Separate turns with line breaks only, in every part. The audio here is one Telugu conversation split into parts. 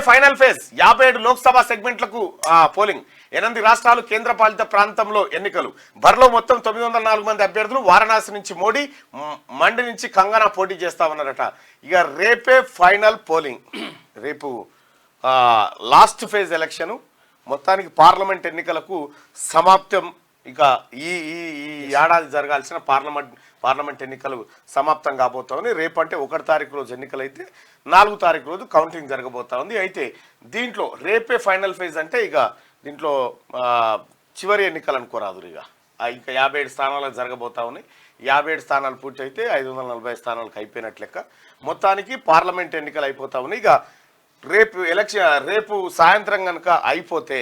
ఫైనల్ ఫేజ్ 57 లోక్సభ సెగ్మెంట్లకు పోలింగ్ 8 రాష్ట్రాలు కేంద్రపాలిత ప్రాంతంలో ఎన్నికలు బరిలో మొత్తం 904 మంది అభ్యర్థులు వారణాసి నుంచి మోడీ మండి నుంచి కంగనా పోటీ చేస్తామన్నారట ఇక రేపే ఫైనల్ పోలింగ్ రేపు లాస్ట్ ఫేజ్ ఎలక్షన్ మొత్తానికి పార్లమెంట్ ఎన్నికలకు సమాప్తం ఇక ఈ ఏడాది జరగాల్సిన పార్లమెంట్ ఎన్నికలు సమాప్తం కాబోతా రేపు అంటే 1 తారీఖు రోజు ఎన్నికలు అయితే 4 తారీఖు రోజు కౌంటింగ్ జరగబోతా ఉంది అయితే దీంట్లో రేపే ఫైనల్ ఫేజ్ అంటే ఇక దీంట్లో చివరి ఎన్నికలు అనుకోరాదు ఇక ఇంకా 57 స్థానాలకు జరగబోతా ఉన్నాయి 57 స్థానాలు పూర్తి అయితే 540 స్థానాలకు అయిపోయినట్లు లెక్క మొత్తానికి పార్లమెంట్ ఎన్నికలు అయిపోతా ఉన్నాయి ఇక రేపు సాయంత్రం కనుక అయిపోతే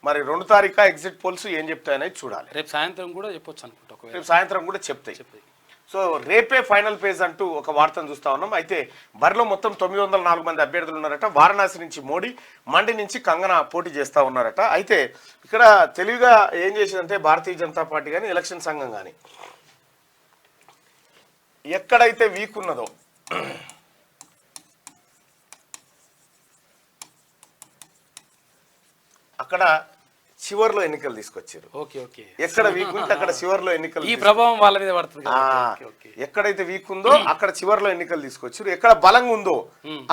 మరి 2 తారీఖు ఎగ్జిట్ పోల్స్ ఏం చెప్తాయనేది చూడాలి
రేపు సాయంత్రం కూడా చెప్పొచ్చు అనుకుంటా
రేపు సాయంత్రం కూడా చెప్తాయి సో రేపే ఫైనల్ ఫేజ్ అంటూ ఒక వార్తను చూస్తా ఉన్నాం అయితే బరిలో మొత్తం 904 మంది అభ్యర్థులు ఉన్నారట వారణాసి నుంచి మోడీ మండి నుంచి కంగనా పోటీ చేస్తా ఉన్నారట అయితే ఇక్కడ తెలివిగా ఏం చేసిందంటే భారతీయ జనతా పార్టీ కానీ ఎలక్షన్ సంఘం కానీ ఎక్కడైతే వీక్ ఉన్నదో అక్కడ చివర్లో ఎన్నికలు తీసుకొచ్చారు ఎక్కడ వీక్ ఉంటే అక్కడ చివర్లో ఎన్నికలు
ఈ ప్రభావం వాళ్ళ మీద పడుతుంది
ఎక్కడైతే వీక్ ఉందో అక్కడ చివర్లో ఎన్నికలు తీసుకొచ్చారు ఎక్కడ బలంగా ఉందో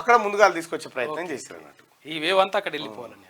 అక్కడ ముందుగా తీసుకొచ్చే ప్రయత్నం చేశారు అన్నట్టు
ఈ వేవ్ అంతా అక్కడ వెళ్ళిపోవాలని